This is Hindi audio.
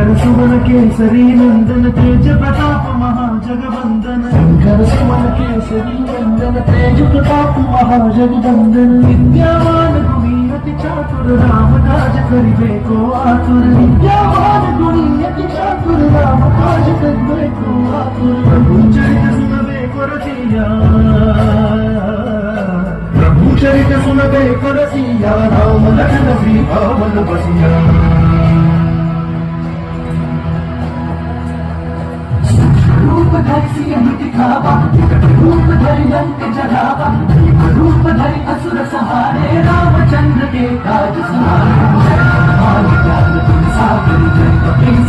शंकर सुमन केसरी नंदन तेज प्रताप महाजगवंदन शंकर सुमन केसरी नंदन तेज प्रताप महाजगवंदन विद्यावान गुणी अति चातुर राम काज करिबे को आतुर विद्यावान गुणी अति चातुर राम काज करिबे को आतुर प्रभु चरित सुनबे को रसिया प्रभु चरित सुनबे को रसिया राम लखन सीतावन बसिया रूप धरि सिंह दिखावा रूप धरि लंक जलावा रूप धरि असुर सहारे रामचंद्र के काज सहारे सागर जय